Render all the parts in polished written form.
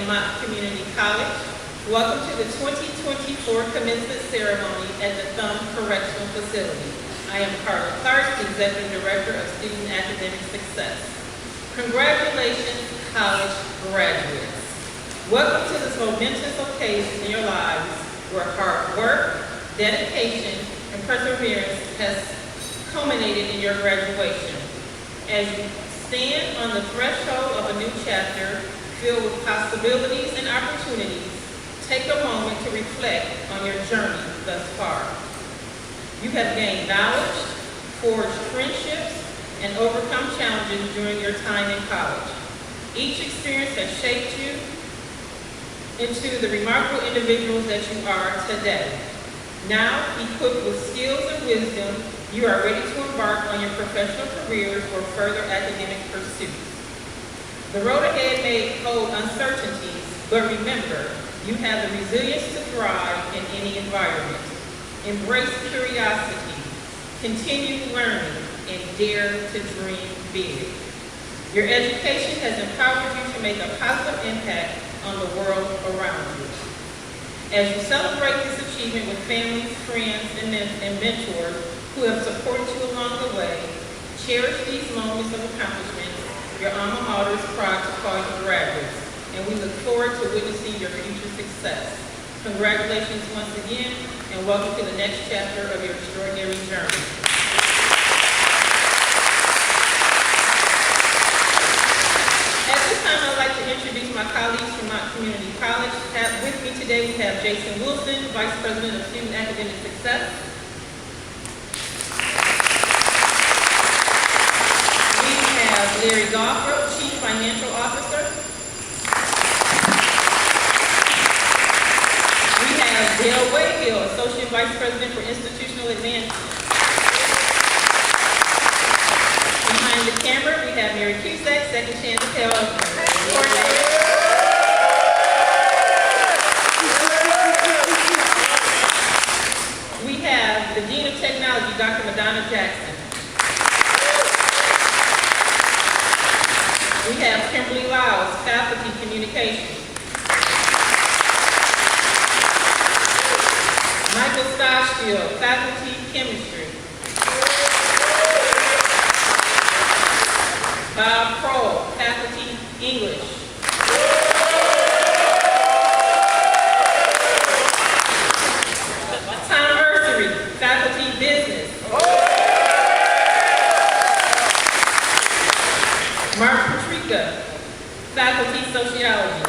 and Mott Community College. Welcome to the 2024 Commencement Ceremony at the Thumb Correctional Facility. I am Carla Clark, Executive Director of Student Academic Success. Congratulations, college graduates. Welcome to this momentous occasion in your lives where hard work, dedication, and perseverance has culminated in your graduation. As you stand on the threshold of a new chapter filled with possibilities and opportunities, take a moment to reflect on your journey thus far. You have gained knowledge, forged friendships, and overcome challenges during your time in college. Each experience has shaped you into the remarkable individuals that you are today. Now, equipped with skills and wisdom, you are ready to embark on your professional careers or further academic pursuits. The road ahead may hold uncertainties, but remember, you have the resilience to thrive in any environment. Embrace curiosity, continue learning, and dare to dream big. Your education has empowered you to make a positive impact on the world around you. As you celebrate this achievement with families, friends, and mentors who have supported you along the way, cherish these moments of accomplishment. Your alma mater is proud to call you graduates, and we look forward to witnessing your future success. Congratulations once again, and welcome to the next chapter of your extraordinary journey. At this time, I'd like to introduce my colleagues from Mott Community College. With me today, we have Jason Wilson, Vice President of Student Academic Success. Larry Gofford, Chief Financial Officer. We have Dale Wayhill, Associate Vice President for Institutional Advancement. Behind the camera, we have Mary Cusack, Second Chance Pell Coordinator. We have the Dean of Technology, Dr. Madonna Jackson. We have Kimberly Lyles, Faculty Communications. Michael Stoshfield, Faculty Chemistry. Bob Kroll, Faculty English. Tom Ursery, Faculty Business. Mark Patrica, Faculty Sociology.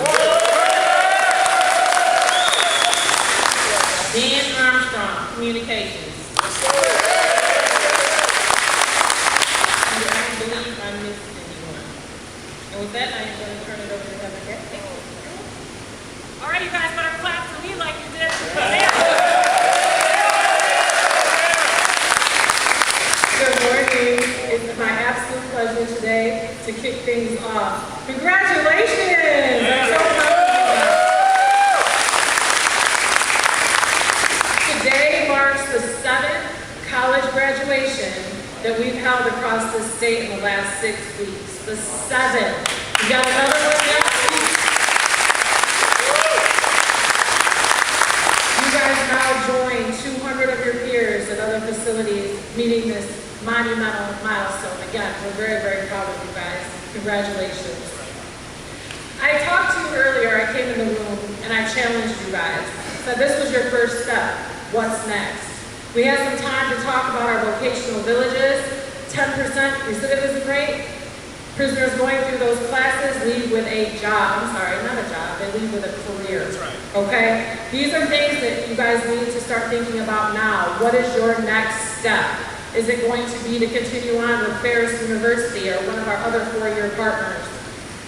Dan Armstrong, Communications. And I believe I missed anyone. And with that, I am going to turn it over to Heather Gates. All right, you guys better clap for me like you did. Good morning. It's my absolute pleasure today to kick things off. Congratulations! I'm so proud of you guys. Today marks the 7th college graduation that we've held across the state in the last 6 weeks. The 7th. We got another one next week. You guys now join 200 of your peers at other facilities meeting this monumental milestone. Again, we're very, very proud of you guys. Congratulations. I talked to you earlier, I came in the room and I challenged you guys. Said this was your first step. What's next? We had some time to talk about our vocational villages. 10% recidivism rate. Prisoners going through those classes leave with a job. I'm sorry, not a job. They leave with a career. That's right. Okay? These are things that you guys need to start thinking about now. What is your next step? Is it going to be to continue on with Ferris University or one of our other four-year partners?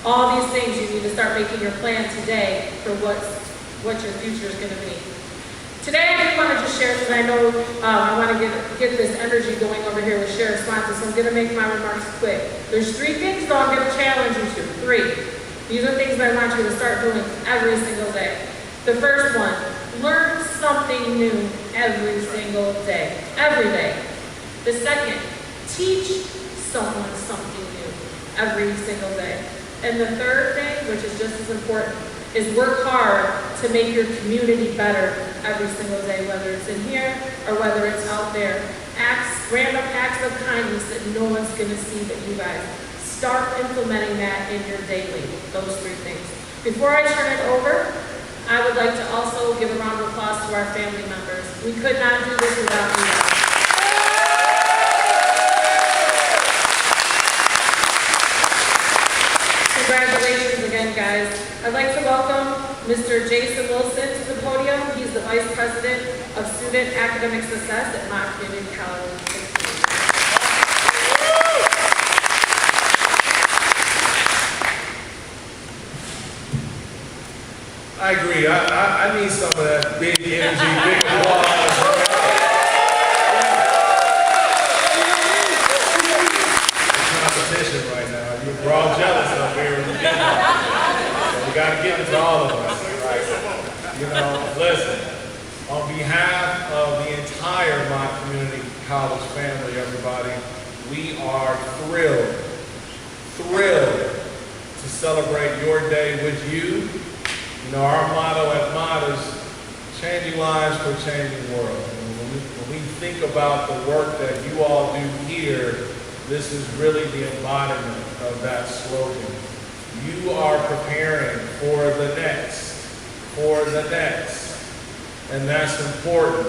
All these things you need to start making your plan today for what your future is going to be. Today I do want to just share, because I know I want to get this energy going over here with Sheriff Swanson, so I'm going to make my remarks quick. There's 3 things though I'm going to challenge you to. 3. These are things that I want you to start doing every single day. The first one, learn something new every single day. Every day. The second, teach someone something new every single day. And the third thing, which is just as important, is work hard to make your community better every single day, whether it's in here or whether it's out there. Random acts of kindness that no one's going to see but you guys. Start implementing that in your daily, those 3 things. Before I turn it over, I would like to also give a round of applause to our family members. We could not do this without you guys. Congratulations again, guys. I'd like to welcome Mr. Jason Wilson to the podium. He's the Vice President of Student Academic Success at Mott Community College. I agree. I need some of that big energy, big applause. Competition right now. We're all jealous up here. We got to give it to all of us. Right? You know, listen. On behalf of the entire Mott Community College family, everybody, we are thrilled to celebrate your day with you. You know, our motto at Mott is changing lives for a changing world. And when we think about the work that you all do here, this is really the embodiment of that slogan. You are preparing for the next. And that's important.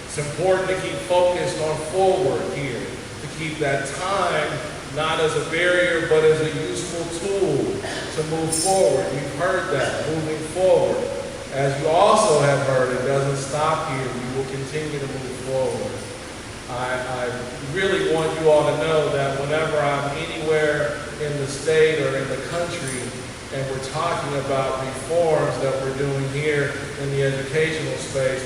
It's important to keep focused on forward here, to keep that time not as a barrier, but as a useful tool to move forward. You've heard that, moving forward. As you also have heard, it doesn't stop here. We will continue to move forward. I really want you all to know that whenever I'm anywhere in the state or in the country and we're talking about reforms that we're doing here in the educational space,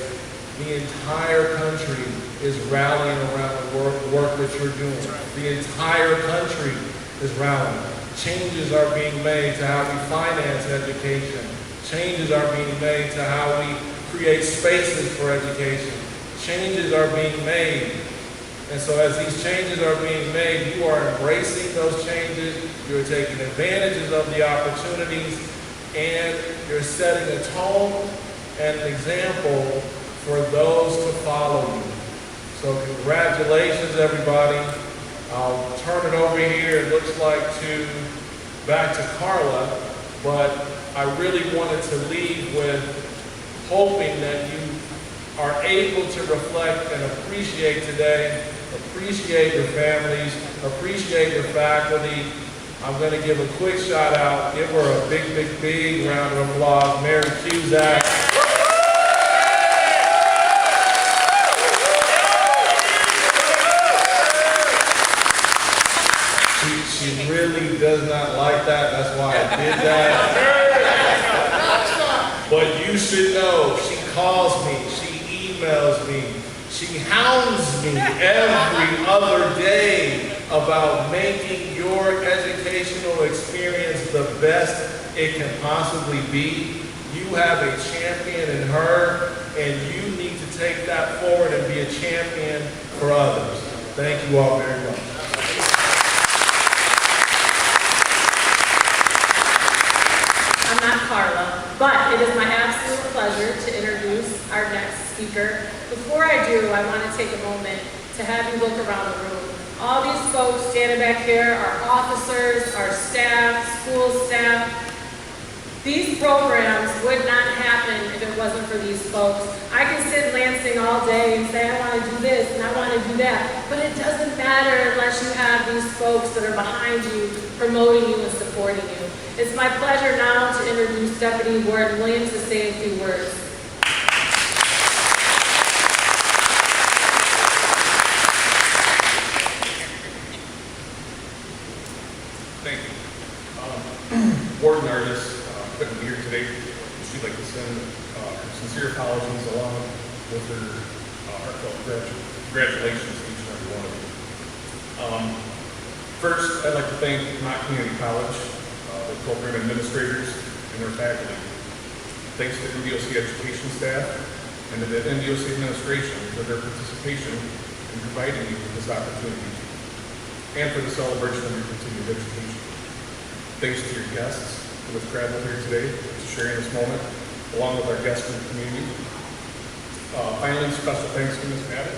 the entire country is rallying around the work that you're doing. The entire country is rallying. Changes are being made to how we finance education. Changes are being made to how we create spaces for education. Changes are being made. And so as these changes are being made, you are embracing those changes, you're taking advantages of the opportunities, and you're setting a tone and an example for those to follow you. So congratulations, everybody. I'll turn it over here, it looks like, back to Carla, but I really wanted to leave with hoping that you are able to reflect and appreciate today, appreciate your families, appreciate your faculty. I'm going to give a quick shout out, give her a big round of applause, Mary Cusack. She really does not like that, that's why I did that. But you should know, she calls me, she emails me, she hounds me every other day about making your educational experience the best it can possibly be. You have a champion in her, and you need to take that forward and be a champion for others. Thank you all very much. I'm not Carla, but it is my absolute pleasure to introduce our next speaker. Before I do, I want to take a moment to have you look around the room. All these folks standing back here are officers, our staff, school staff. These programs would not happen if it wasn't for these folks. I can sit in Lansing all day and say, I want to do this and I want to do that, but it doesn't matter unless you have these folks that are behind you, promoting you and supporting you. It's my pleasure now to introduce Deputy Warden Williams to say a few words. Thank you. Warden Artis couldn't be here today. She'd like to send sincere apologies along with her heartfelt congratulations to each and every one of you. First, I'd like to thank Mott Community College, the program administrators, and their faculty. Thanks to the NDOC education staff and to the NDOC administration for their participation in providing me with this opportunity and for the celebration of your continued education. Thanks to your guests who have traveled here today to share in this moment, along with our guests in the community. Finally, special thanks to Ms. Mott,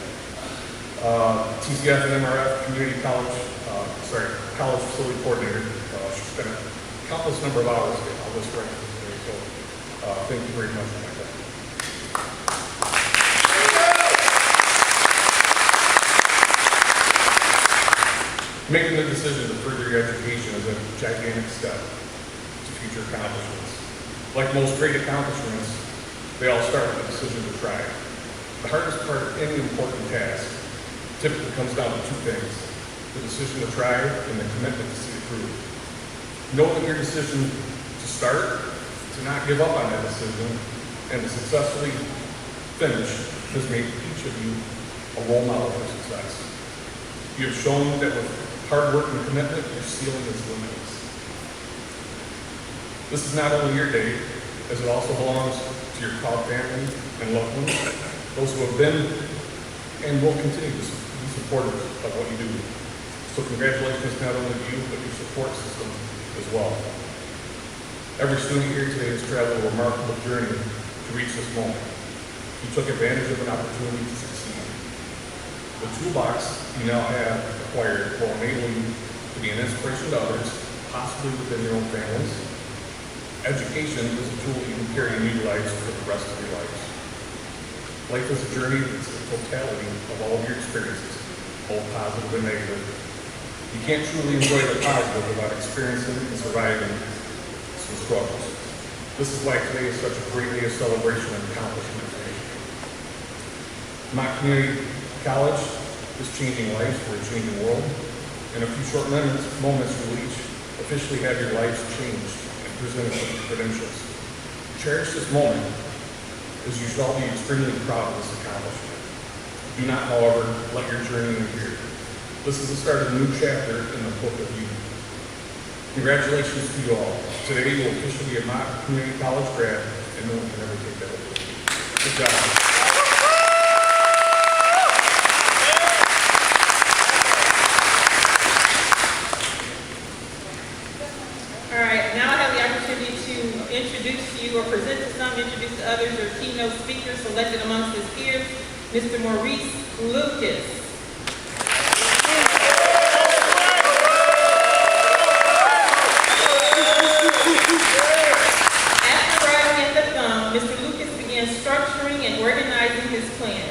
TCF and MRF Community College, College Facility Coordinator. She spent a countless number of hours getting all this ready today, so thank you very much for my time. Making the decision to further your education is a gigantic step to future accomplishments. Like most great accomplishments, they all start with the decision to try. The hardest part of any important task typically comes down to two things: the decision to try and the commitment to see it through. Know that your decision to start, to not give up on that decision, and to successfully finish has made each of you a role model for success. You have shown that with hard work and commitment, your ceiling is limitless. This is not only your day, as it also belongs to your proud family and loved ones, those who have been and will continue to be supportive of what you do. So congratulations not only to you, but your support system as well. Every student here today has traveled a remarkable journey to reach this moment. You took advantage of an opportunity to succeed. The toolbox you now have acquired will enable you to be an inspiration to others, possibly within your own families. Education is a tool you can carry and utilize for the rest of your lives. Life is a journey that's the totality of all of your experiences, both positive and negative. You can't truly enjoy the positive without experiencing and surviving some struggles. This is why today is such a great day of celebration and accomplishment for you. Mott Community College is changing lives for a changing world. In a few short moments, you'll each officially have your lives changed and presented with your credentials. Cherish this moment, as you should all be extremely proud of this accomplishment. Do not, however, let your journey end here. This is the start of a new chapter in the book of you. Congratulations to you all. Today you will officially be a Mott Community College grad, and no one can ever take that away. Good job. you or present to some, introduce to others, your keynote speaker selected amongst his peers, Mr. Maurice Lucas. After arriving at the Thumb, Mr. Lucas began structuring and organizing his plan.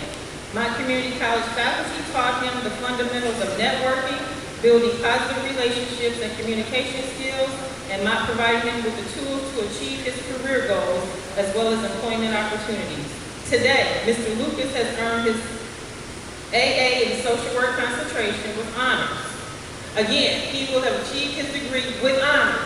Mott Community College faculty taught him the fundamentals of networking, building positive relationships and communication skills, and Mott provided him with the tools to achieve his career goals as well as employment opportunities. Today, Mr. Lucas has earned his AA in social work concentration with honors. Again, he will have achieved his degree with honors.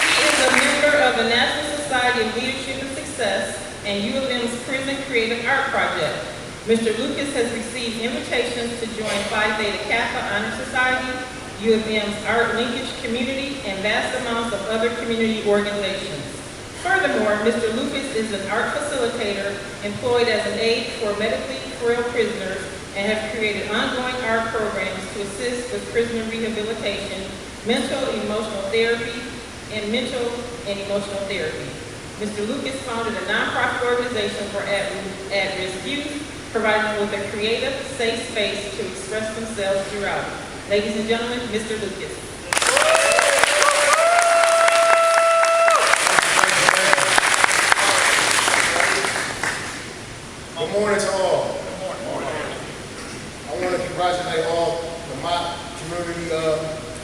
He is a member of the National Society of Leadership and Success and U of M's Prison Creative Art Project. Mr. Lucas has received invitations to join Phi Beta Kappa Honor Society, U of M's Art Linkage Community, and vast amounts of other community organizations. Furthermore, Mr. Lucas is an art facilitator employed as an aide for medically frail prisoners and have created ongoing art programs to assist with prisoner rehabilitation, mental and emotional therapy. Mr. Lucas founded a nonprofit organization for at-risk youth, providing them with a creative, safe space to express themselves throughout. Ladies and gentlemen, Mr. Lucas. Good morning to all. I want to congratulate all the Mott community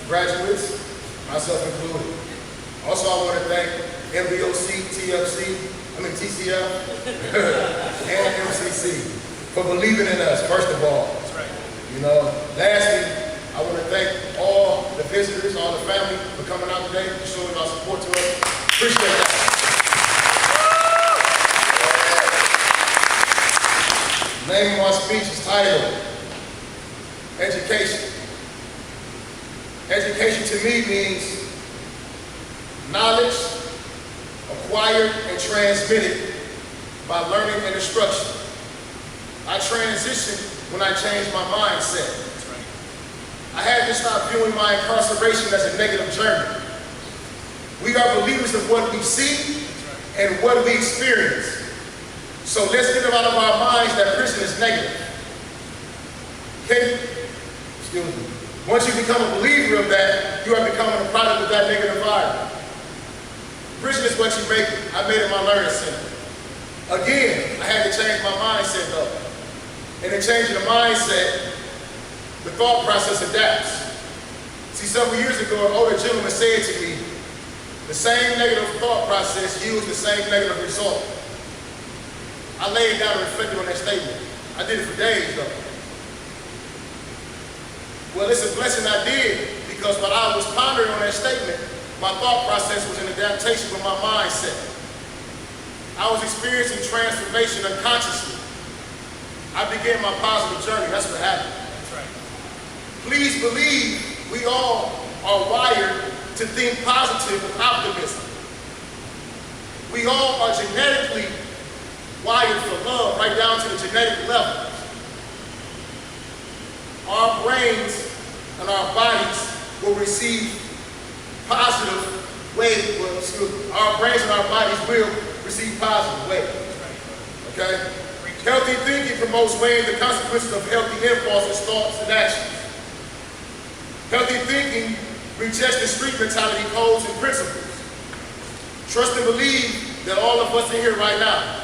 graduates, myself included. Also, I want to thank MBOC, TCF, and MCC for believing in us, first of all. That's right. You know, lastly, I want to thank all the visitors, all the family for coming out today, for showing our support to us. Appreciate that. The name of my speech is titled, Education. Education to me means knowledge acquired and transmitted by learning and instruction. I transitioned when I changed my mindset. I had to stop viewing my incarceration as a negative journey. We are believers of what we see and what we experience. So let's get it out of our minds that prison is negative. Okay? Excuse me. Once you become a believer of that, you are becoming a product of that negative environment. Prison is what you make it. I made it my learning center. Again, I had to change my mindset though. And in changing the mindset, the thought process adapts. See, several years ago, an older gentleman said to me, the same negative thought process yields the same negative result. I laid down and reflected on that statement. I did it for days though. Well, it's a blessing I did, because while I was pondering on that statement, my thought process was in adaptation with my mindset. I was experiencing transformation unconsciously. I began my positive journey. That's what happened. That's right. Please believe we all are wired to think positive with optimism. We all are genetically wired for love, right down to the genetic level. Our brains and our bodies will receive positive waves. Our brains and our bodies will receive positive waves. Okay? Healthy thinking promotes weighing the consequences of healthy impulses, thoughts, and actions. Healthy thinking rejects the street mentality codes and principles. Trust and believe that all of us are here right now.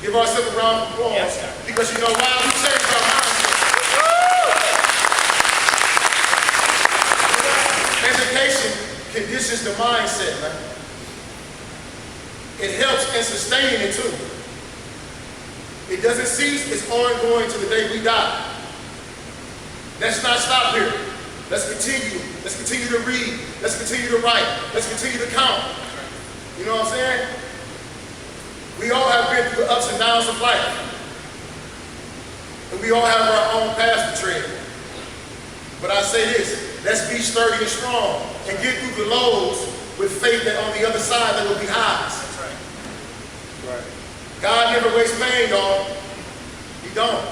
Give ourselves a round of applause, yes, because you know why? We changed our mindset. Education conditions the mindset, man. It helps in sustaining it too. It doesn't cease, it's ongoing to the day we die. Let's not stop here. Let's continue. Let's continue to read. Let's continue to write. Let's continue to count. You know what I'm saying? We all have been through the ups and downs of life. And we all have our own path to tread. But I say this, let's be sturdy and strong and get through the lows with faith that on the other side there will be highs. That's right. Right. God never wastes pain, dog. He don't.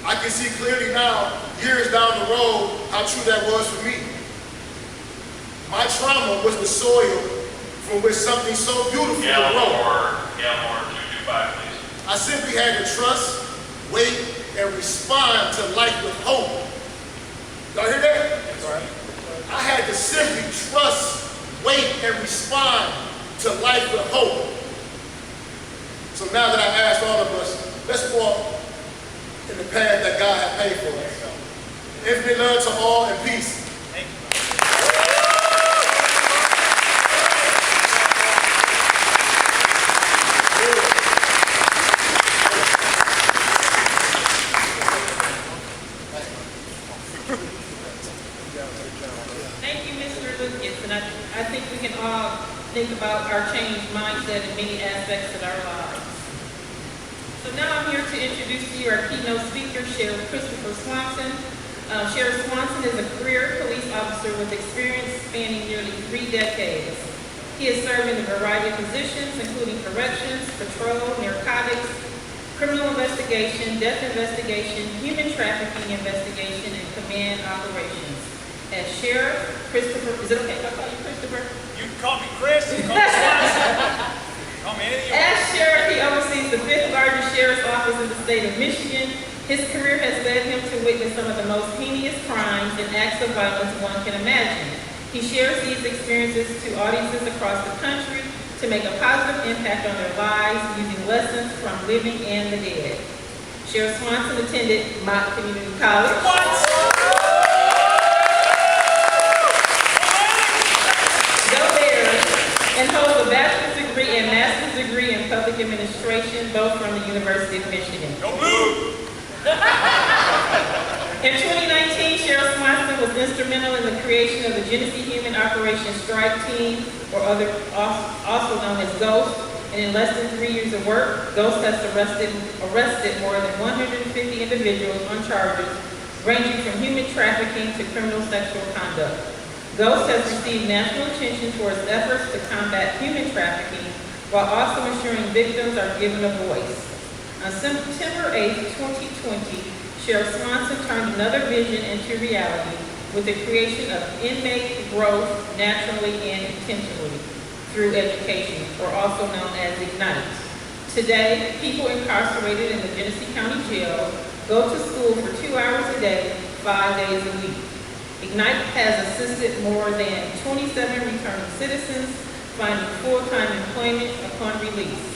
I can can see clearly now, years down the road, how true that was for me. My trauma was the soil from which something so beautiful would grow. Please. I simply had to trust, wait, and respond to life with hope. Y'all hear that? I had to simply trust, wait, and respond to life with hope. So now that I asked all of us, let's walk in the path that God had paid for us. Infinite love to all and peace. Thank you, Mr. Lucas, and I think we can all think about our changed mindset in many aspects of our lives. So now I'm here to introduce to you our keynote speaker, Sheriff Christopher Swanson. Sheriff Swanson is a career police officer with experience spanning nearly 3 decades. He has served in a variety of positions, including corrections, patrol, narcotics, criminal investigation, death investigation, human trafficking investigation, and command operations. As Sheriff, Christopher, is it okay if I call you Christopher? You can call me Chris, you can call me Swanson. Call me anything you want. As Sheriff, he oversees the 5th largest sheriff's office in the state of Michigan. His career has led him to witness some of the most heinous crimes and acts of violence one can imagine. He shares these experiences to audiences across the country to make a positive impact on their lives using lessons from living and the dead. Sheriff Swanson attended Mott Community College. And holds a bachelor's degree and master's degree in public administration, both from the University of Michigan. Go blue! In 2019, Sheriff Swanson was instrumental in the creation of the Genesee Human Operations Strike Team, or also known as GHOST, and in less than 3 years of work, GHOST has arrested more than 150 individuals on charges ranging from human trafficking to criminal sexual conduct. GHOST has received national attention for its efforts to combat human trafficking while also ensuring victims are given a voice. On September 8, 2020, Sheriff Swanson turned another vision into reality with the creation of inmate growth naturally and intentionally through education, or also known as Ignite. Today, people incarcerated in the Genesee County Jail go to school for 2 hours a day, 5 days a week. Ignite has assisted more than 27 returning citizens finding full-time employment upon release.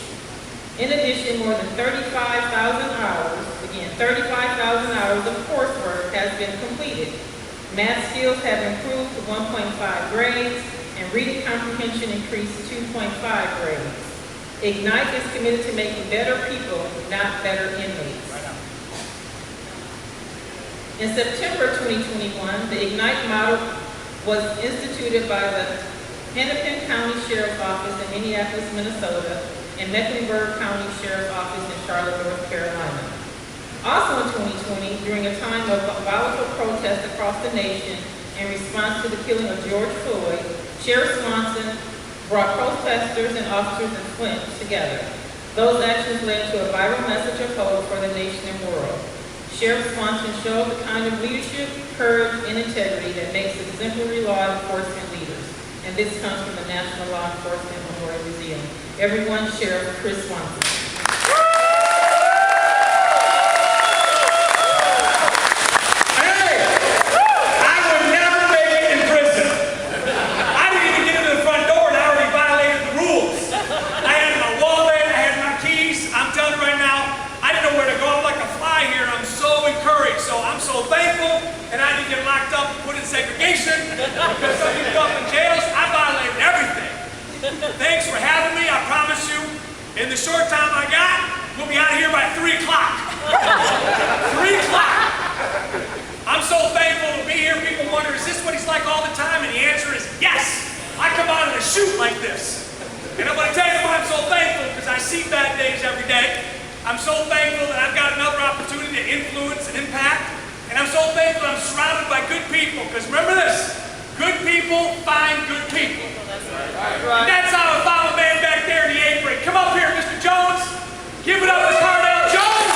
In addition, more than 35,000 hours, again, 35,000 hours of coursework has been completed. Math skills have improved to 1.5 grades, and reading comprehension increased to 2.5 grades. Ignite is committed to making better people, not better inmates. In September 2021, the Ignite model was instituted by the Hennepin County Sheriff's Office in Minneapolis, Minnesota, and Mecklenburg County Sheriff's Office in Charlotte, North Carolina. Also in 2020, during a time of volatile protest across the nation in response to the killing of George Floyd, Sheriff Swanson brought protesters and officers in Flint together. Those actions led to a viral message of hope for the nation and world. Sheriff Swanson showed the kind of leadership, courage, and integrity that makes exemplary law enforcement leaders. And this comes from the National Law Enforcement Memorial Museum. Everyone, Sheriff Chris Swanson. Segregation, because some people go up in jails. I violated everything. Thanks for having me. I promise you, in the short time I got, we'll be out of here by 3 o'clock. 3 o'clock. I'm so thankful to be here. People wonder, is this what he's like all the time? And the answer is yes. I come out of the chute like this. And I'm going to tell you why I'm so thankful, because I see bad days every day. I'm so thankful that I've got another opportunity to influence and impact. And I'm so thankful I'm surrounded by good people, because remember this, good people find good people. And that's how I found a man back there in the apron. Come up here, Mr. Jones. Give it up to Cardell Jones.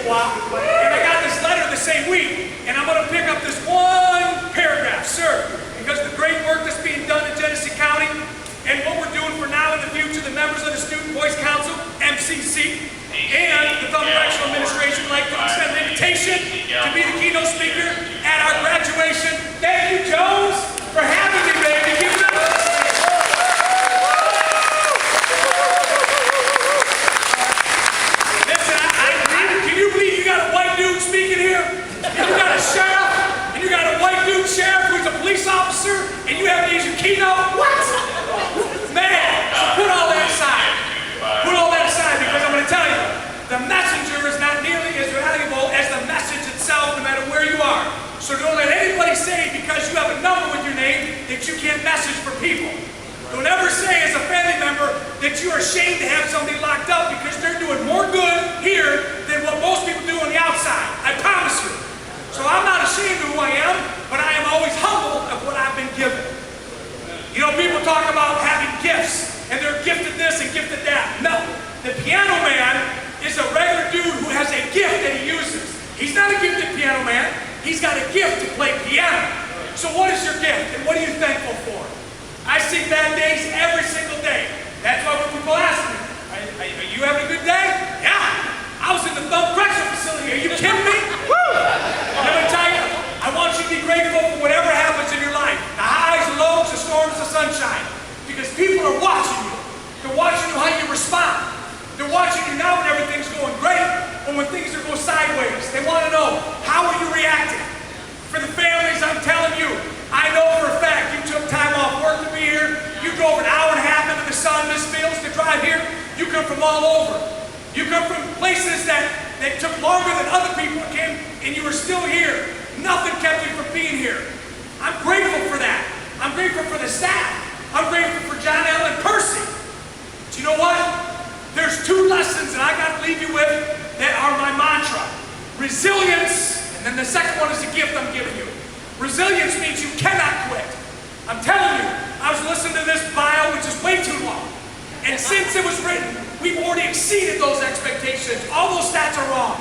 a while, and I got this letter the same week, and I'm going to pick up this one paragraph, sir, because of the great work that's being done in Genesee County, and what we're doing for now and the future, the members of the Student Voice Council, MCC, and the Thumb Correctional Administration would like to extend an invitation to be the keynote speaker at our graduation. Thank you, Jones, for having me, baby. Give it up. Listen, can you believe you got a white dude speaking here? And you got a sheriff, and you got a white dude sheriff who's a police officer, and you have to use your keynote? What? Man, so put all that aside. Put all that aside, because I'm going to tell you, the messenger is not nearly as valuable as the message itself, no matter where you are. So don't let anybody say because you have a number with your name that you can't message for people. Don't ever say as a family member that you are ashamed to have somebody locked up because they're doing more good here than what most people do on the outside. I promise you. So I'm not ashamed of who I am, but I am always humble of what I've been given. You know, people talk about having gifts, and they're gifted this and gifted that. No, the piano man is a regular dude who has a gift that he uses. He's not a gifted piano man. He's got a gift to play piano. So what is your gift, and what are you thankful for? I sing bad days every single day. That's why when people ask me, are you having a good day? Yeah. I was in the Thumb Correctional Facility. Are you kidding me? Woo! Let me tell you, I want you to be grateful for whatever happens in your life. The highs, the lows, the storms, the sunshine. Because people are watching you. They're watching you how you respond. They're watching you now when everything's going great, or when things are going sideways. They want to know, how are you reacting? For the families, I'm telling you, I know for a fact you took time off work to be here. You drove an hour and a half into the sun, Miss Fields, to drive here. You come from all over. You come from places that took longer than other people came, and you were still here. Nothing kept you from being here. I'm grateful for that. I'm grateful for the staff. I'm grateful for John L. and Percy. Do you know what? There's two lessons that I got to leave you with that are my mantra. Resilience, and then the second one is a gift I'm giving you. Resilience means you cannot quit. I'm telling you, I was listening to this bio, which is way too long. And since it was written, we've already exceeded those expectations. All those stats are wrong.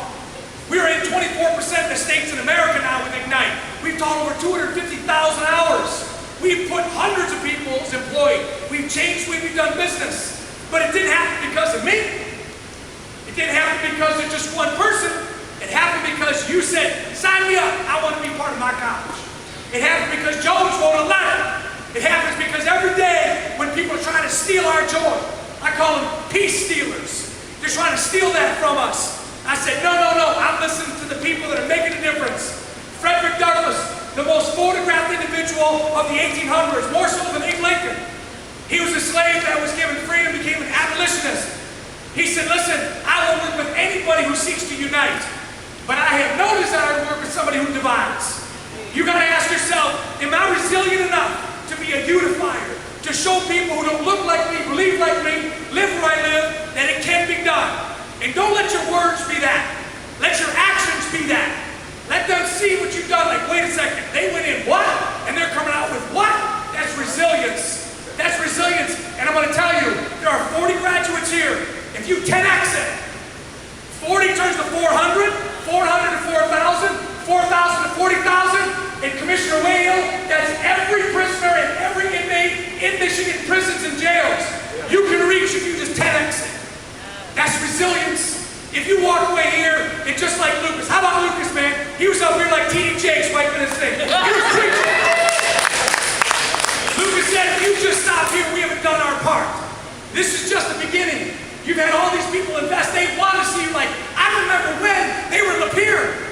We're in 24% of the states in America now with Ignite. We've taught over 250,000 hours. We've put hundreds of people employed. We've changed the way we've done business. But it didn't happen because of me. It didn't happen because of just one person. It happened because you said, sign me up, I want to be part of my college. It happened because Jones wrote a letter. It happens because every day when people are trying to steal our joy, I call them peace stealers. They're trying to steal that from us. I said, no, I'm listening to the people that are making a difference. Frederick Douglass, the most photographed individual of the 1800s, more so than Abe Lincoln. He was a slave that was given freedom, became an abolitionist. He said, listen, I will work with anybody who seeks to unite, but I have no desire to work with somebody who divides. You got to ask yourself, am I resilient enough to be a unifier, to show people who don't look like me, believe like me, live where I live, that it can be done. And don't let your words be that. Let your actions be that. Let them see what you've done. Like, wait a second, they went in what? And they're coming out with what? That's resilience. That's resilience. And I'm going to tell you, there are 40 graduates here. If you 10x it, 40 turns to 400, 400 to 4,000, 4,000 to 40,000, and Commissioner Whale, that's every prisoner and every inmate in Michigan prisons and jails. You can reach if you just 10x it. That's resilience. If you walk away here, it's just like Lucas. How about Lucas, man? He was up here like T.D. Jakes wiping his thing. He was preaching. Lucas said, if you just stop here, we haven't done our part. This is just the beginning. You've had all these people invest. They want to see you like, I remember when they were in Lapeer.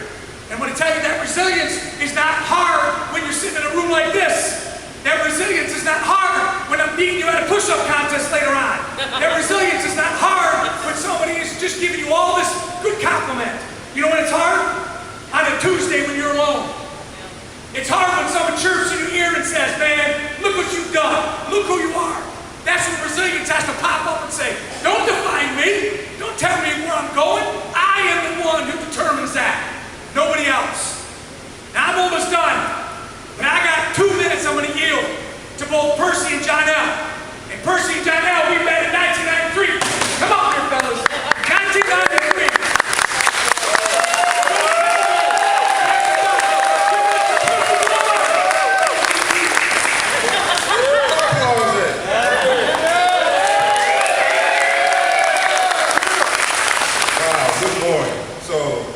And I'm going to tell you that resilience is not hard when you're sitting in a room like this. That resilience is not hard when I'm beating you at a push-up contest later on. That resilience is not hard when somebody is just giving you all this good compliment. You know when it's hard? On a Tuesday when you're alone. It's hard when someone chirps in your ear and says, man, look what you've done. Look who you are. That's when resilience has to pop up and say, don't define me. Don't tell me where I'm going. I am the one who determines that. Nobody else. Now I'm almost done. But I got 2 minutes I'm going to yield to both Percy and John L. And Percy and John L, we met in 1993. Come on here, fellas. 1993.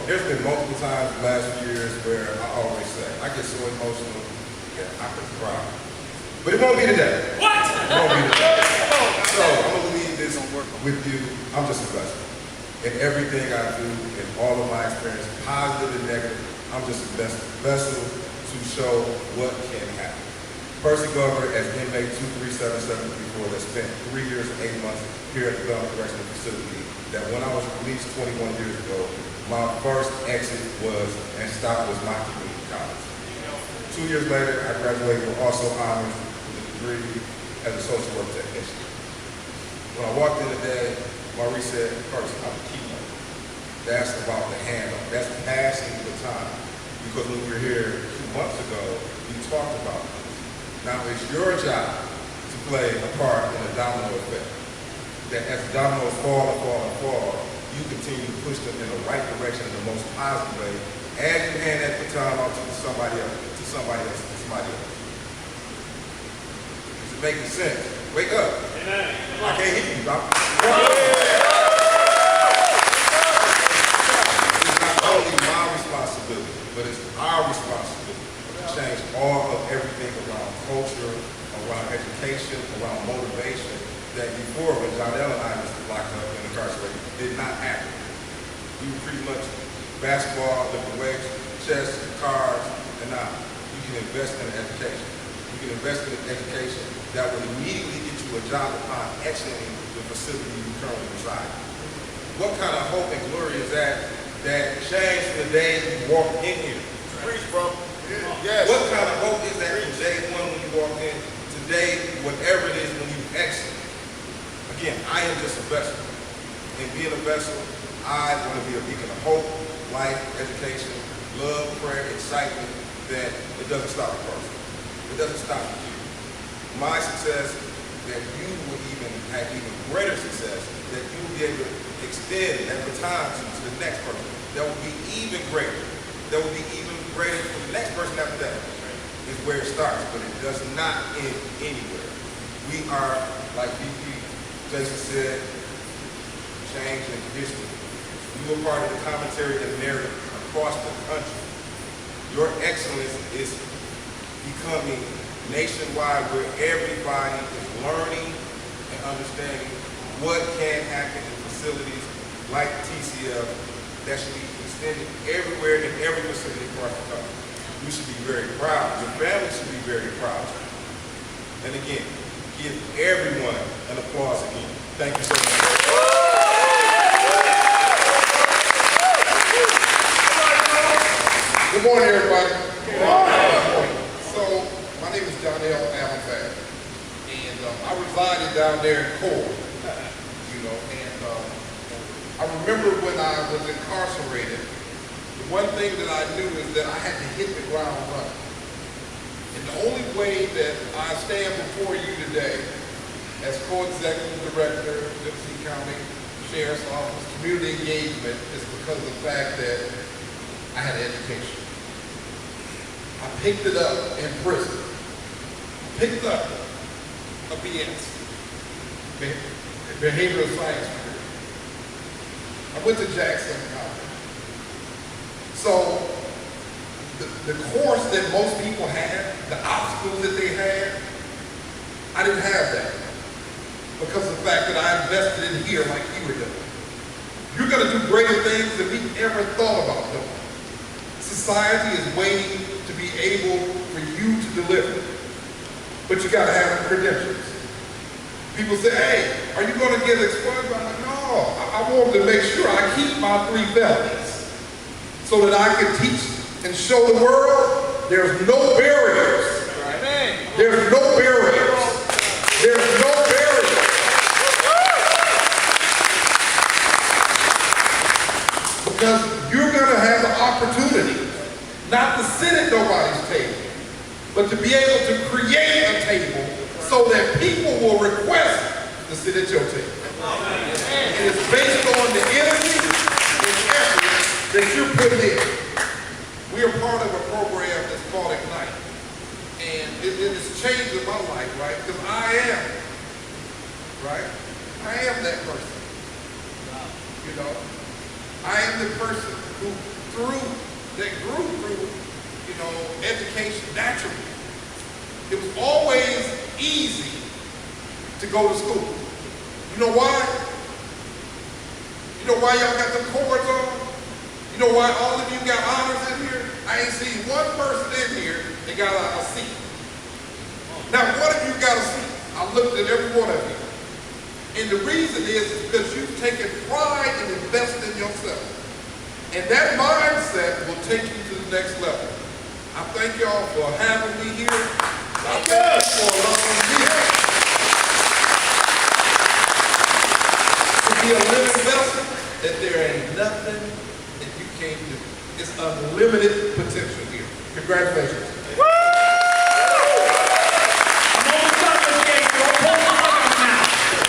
there's been multiple times in the last few years where I always say, I get so emotional that I could cry. But it won't be today. What? It won't be today. So I'm gonna leave this with you. I'm just a vessel. In everything I do, in all of my experience, positive and negative, I'm just a vessel to show what can happen. Percy Glover, as inmate 23774, that spent 3 years and 8 months here at the Thumb Correctional Facility, that when I was released 21 years ago, my first exit was and stop was my community college. 2 years later, I graduated with also honors with a degree as a social work technician. When I walked in today, Maurice said, Percy, I'm a keynote. That's about the handoff. That's passing the time. Because when we were here 2 months ago, we talked about this. Now it's your job to play a part in the domino effect. That as the dominoes fall and fall and fall, you continue to push them in the right direction in the most positive way as you hand that baton off to somebody else, to somebody else, to somebody else. Is it making sense? Wake up. Amen. I can't hear you, Doc. It's not only my responsibility, but it's our responsibility to change all of everything around culture, around education, around motivation, that before when John L. and I was locked up and incarcerated did not happen. We were pretty much basketball, lifting weights, chess, cars, and now you can invest in education. You can invest in education that will immediately get you a job upon exiting the facility you currently reside in. What kind of hope and glory is that changed from the day you walked in here? Preach, bro. Yes. What kind of hope is that from day one when you walk in, today, whatever it is when you exit? Again, I am just a vessel. And being a vessel, I want to be a beacon of hope, life, education, love, prayer, excitement, that it doesn't stop the person. It doesn't stop with you. My success, that you will even have even greater success, that you will be able to extend that baton to the next person. That will be even greater. That will be even greater for the next person after that. Is where it starts, but it does not end anywhere. We are, like VP Jason said, changing history. You are part of the commentary and narrative across the country. Your excellence is becoming nationwide, where everybody is learning and understanding what can happen in facilities like TCF that should be extended everywhere in every facility across the country. We should be very proud. Your family should be very proud. And again, give everyone an applause again. Thank you so much. Good morning, everybody. Good morning. So, my name is John L. Allenfast, and I resided down there in Cole, and I remember when I was incarcerated, the one thing that I knew is that I had to hit the ground running. And the only way that I stand before you today as co-executive director, Genesee County Sheriff's Office, community engagement, is because of the fact that I had an education. I picked it up in prison. Picked up a BS, behavioral science degree. I went to Jackson College. So the course that most people had, the obstacles that they had, I didn't have that because of the fact that I invested in here like you were doing. You're going to do greater things than we ever thought about doing. Society is waiting to be able for you to deliver, but you got to have the credentials. People say, hey, are you going to get expunged? I'm like, no, I want to make sure I keep my 3 felonies so that I can teach and show the world there's no barriers. There's no barriers. There's no barriers. Because you're going to have the opportunity not to sit at nobody's table, but to be able to create a table so that people will request to sit at your table. And it's based on the energy and effort that you're putting in. We are part of a program that's called Ignite. And it has changed my life, right? Because I am that person. I am the person who grew through, education naturally. It was always easy to go to school. You know why? You know why y'all got them cords on? You know why all of you got honors in here? I ain't seen one person in here that got a C. Now, what if you got a C? I looked at every one of you. And the reason is because you've taken pride in investing in yourself. And that mindset will take you to the next level. I thank y'all for having me here. I thank you for allowing me to be a living vessel, that there ain't nothing that you can't do. It's unlimited potential here. Congratulations.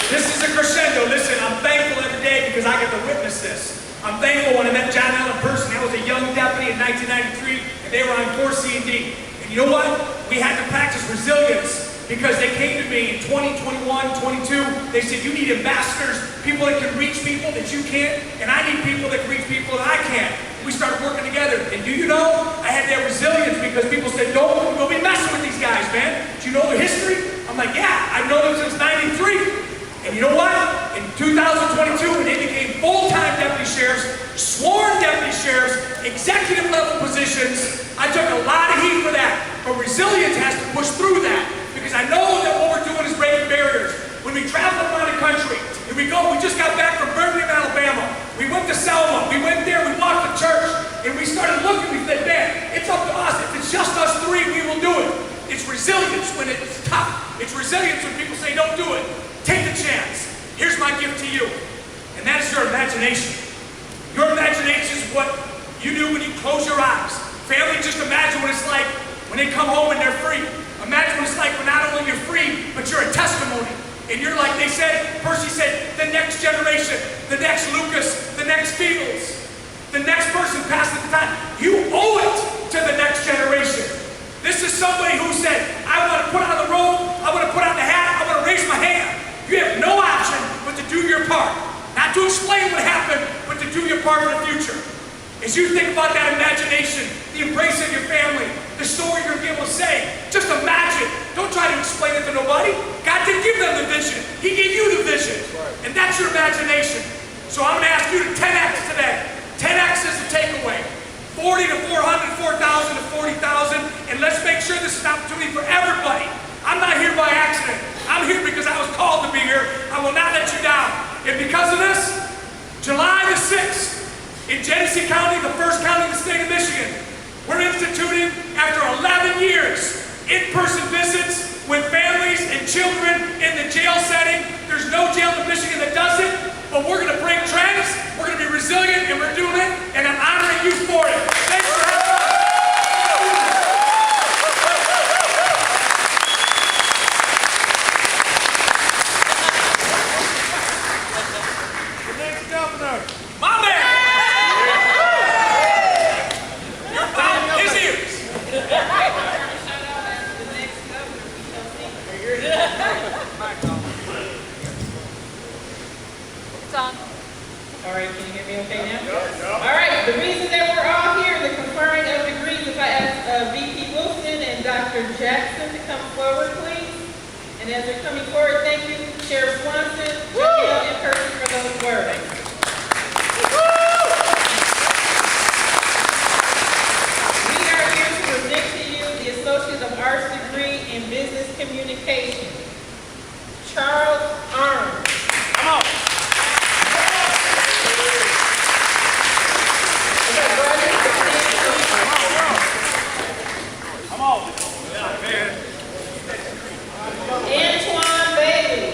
This is a crescendo. Listen, I'm thankful every day because I get to witness this. I'm thankful when I met John Allen in person. I was a young deputy in 1993, and they were on 4C&D. And you know what? We had to practice resilience because they came to me in 2021, 22. They said, you need ambassadors, people that can reach people that you can't, and I need people that can reach people that I can't. We started working together. And do you know, I had that resilience because people said, don't be messing with these guys, man. Do you know their history? I'm like, yeah, I've known them since 93. And you know what? In 2022, when they became full-time deputy sheriffs, sworn deputy sheriffs, executive level positions, I took a lot of heat for that. But resilience has to push through that. Because I know that what we're doing is breaking barriers. When we travel around the country, here we go, we just got back from Birmingham, Alabama. We went to Selma, we went there, we walked to church, and we started looking, we said, man, it's up to us. If it's just us three, we will do it. It's resilience when it's tough. It's resilience when people say, don't do it. Take the chance. Here's my gift to you, and that is your imagination. Your imagination is what you do when you close your eyes. Family, just imagine what it's like when they come home and they're free. Imagine what it's like when not only you're free, but you're a testimony. And you're like they said, Percy said, the next generation, the next Lucas, the next Fields, the next person passing the time. You owe it to the next generation. This is somebody who said, I want to put on the robe, I want to put on the hat, I want to raise my hand. You have no option but to do your part. Not to explain what happened, but to do your part for the future. As you think about that imagination, the embrace of your family, the story you're going to be able to say, just imagine. Don't try to explain it to nobody. God didn't give them the vision. He gave you the vision. And that's your imagination. So I'm going to ask you to 10X today. 10X is the takeaway. 40 to 400, 4,000 to 40,000. And let's make sure this is an opportunity for everybody. I'm not here by accident. I'm here because I was called to be here. I will not let you down. And because of this, July the 6th, in Genesee County, the first county in the state of Michigan, we're instituting, after 11 years, in-person visits with families and children in the jail setting. There's no jail in Michigan that does it, but we're going to break trends, we're going to be resilient, and we're doing it, and I'm honoring you for it. Thanks for having us. My man! You're found his ears. It's on. All right, can you hear me okay now? All right, the reason that we're all here, the conferring of degrees, if I ask VP Wilson and Dr. Jackson to come forward, please. And as they're coming forward, thank you, Sheriff Swanson, Janelle, and Percy for those words. We are here to present to you the Associate of Arts degree in Business Communication, Charles Arnold. Come on. Come on. Yeah, man. Antoine Bailey.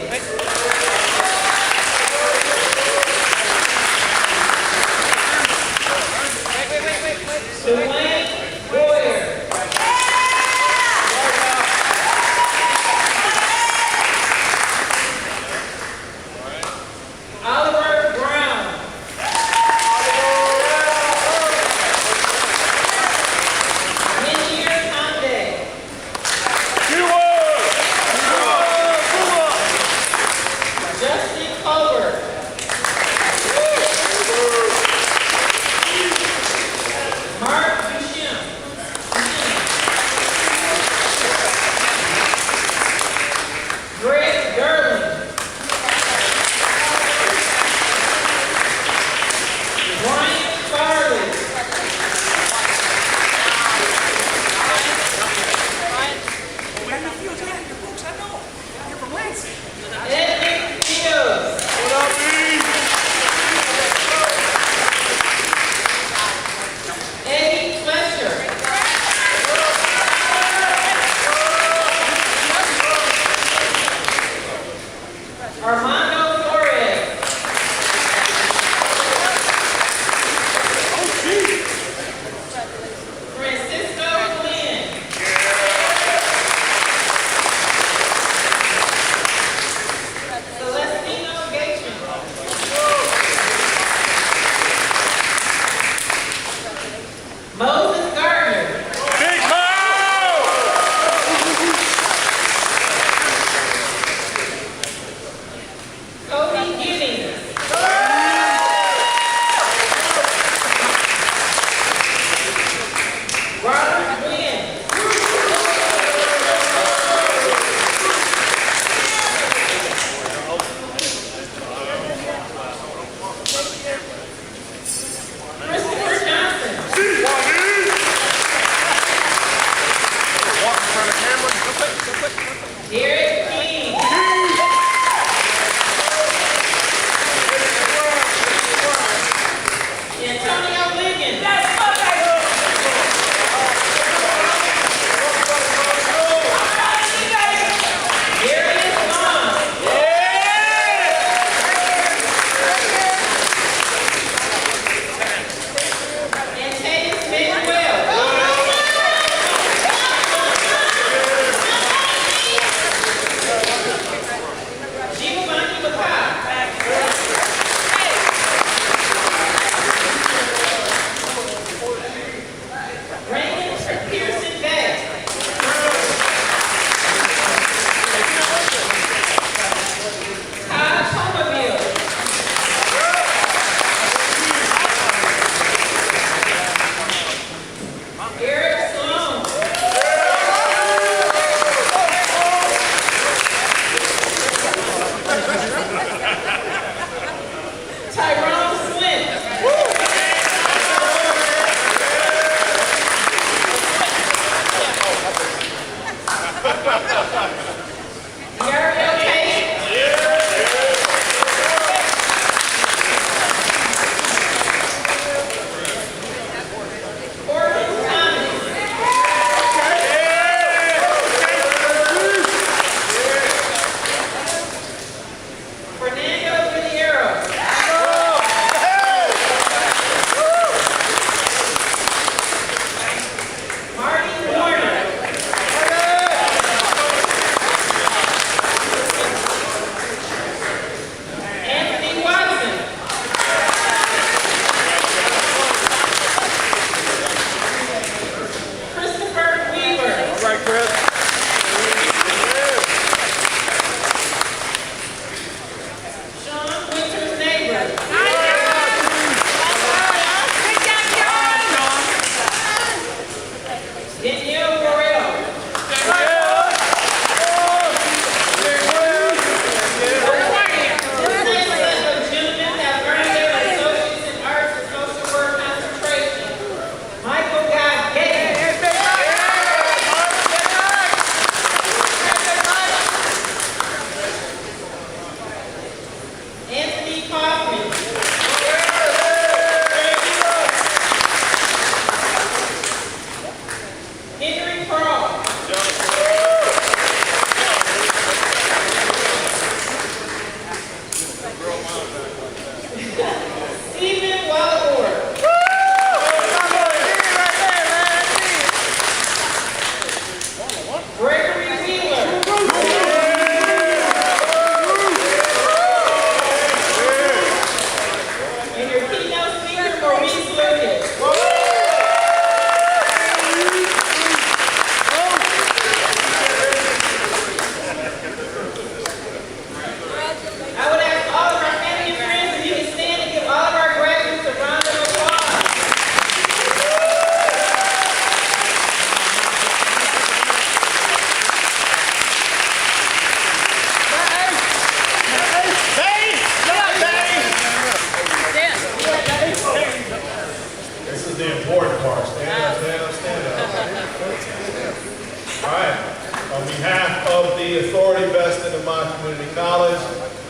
Community College.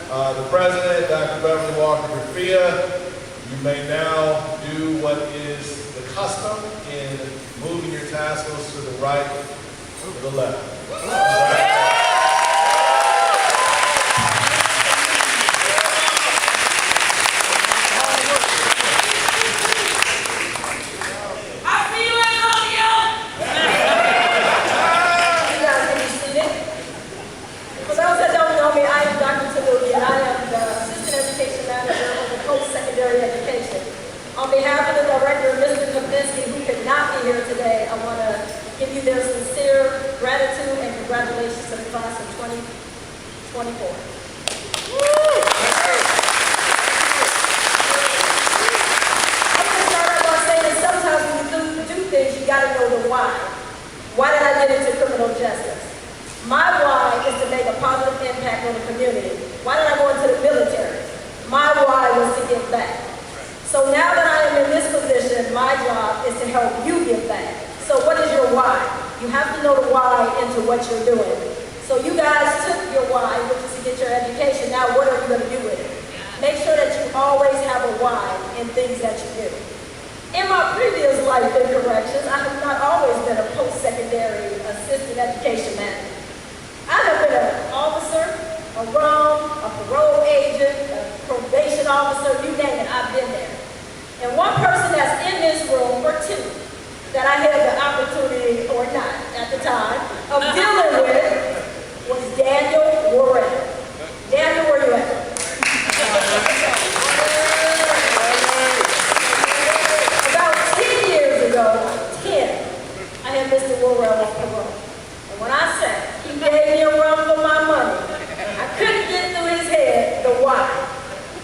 The president, Dr. Beverly Walker Grafia, you may now do what is the custom in moving your tassels to the right or the left. On behalf of the director, Mr. Kavinsky, who could not be here today, I want to give you their sincere gratitude and congratulations to the class of 2024. I'm going to start out by saying that sometimes when you do things, you got to know the why. Why did I get into criminal justice? My why is to make a positive impact on the community. Why did I go into the military? My why was to give back. So now that I am in this position, my job is to help you give back. So what is your why? You have to know the why into what you're doing. So you guys took your why, which is to get your education. Now what are you going to do with it? Make sure that you always have a why in things that you do. In my previous life in corrections, I have not always been a post-secondary assistant education manager. I have been an officer, a ROM, a parole agent, a probation officer, you name it, I've been there. And one person that's in this room, or two, that I had the opportunity, or not at the time, of dealing with was Daniel Warren. Daniel, where you at? About 10 years ago, I had Mr. Warren on parole. And when I said, he gave me a run for my money, I couldn't get through his head the why.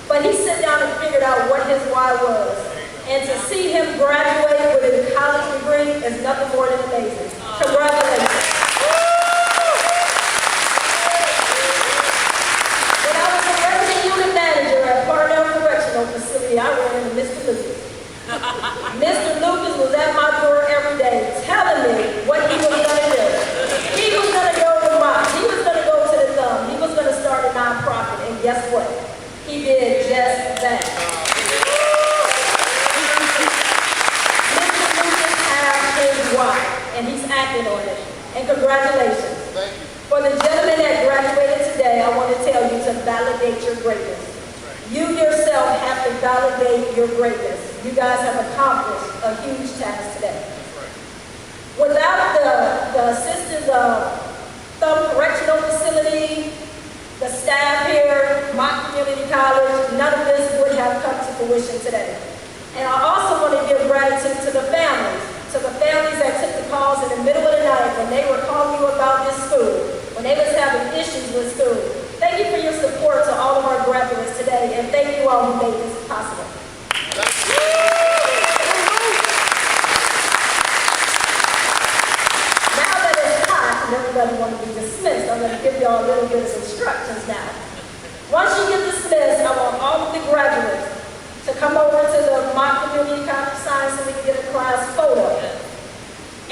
But he sat down and figured out what his why was. And to see him graduate with his college degree is nothing more than amazing. Congratulations. When I was a resident unit manager at Thumb Correctional Facility, I ran into Mr. Lucas. Mr. Lucas was at my door every day telling me what he was going to do. He was going to go to Mott. He was going to go to the Thumb. He was going to start a nonprofit. And guess what? He did just that. Why, and he's acting on it. And congratulations. Thank you. For the gentleman that graduated today, I want to tell you to validate your greatness. You yourself have to validate your greatness. You guys have accomplished a huge task today. Without the assistance of Thumb Correctional Facility, the staff here, Mott Community College, none of this would have come to fruition today. And I also want to give gratitude to the families that took the calls in the middle of the night when they were calling you about this school, when they was having issues with school. Thank you for your support to all of our graduates today, and thank you all who made this possible. Now that it's hot and everybody wants to be dismissed, I'm going to give you all a little bit of instructions now. Once you get dismissed, I want all of the graduates to come over to the Mott Community College Science so we can get a class photo.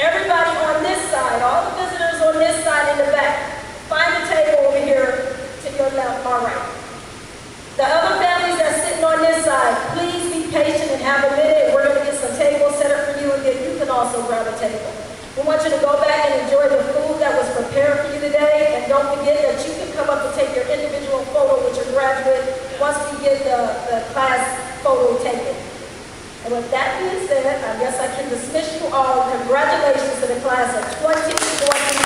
Everybody on this side, all the visitors on this side in the back, find a table over here to your left, my right. The other families that's sitting on this side, please be patient and have a minute. We're going to get some tables set up for you, and then you can also grab a table. We want you to go back and enjoy the food that was prepared for you today, and don't forget that you can come up and take your individual photo with your graduate once we get the class photo taken. And with that being said, I guess I can dismiss you all. Congratulations to the class of 2024.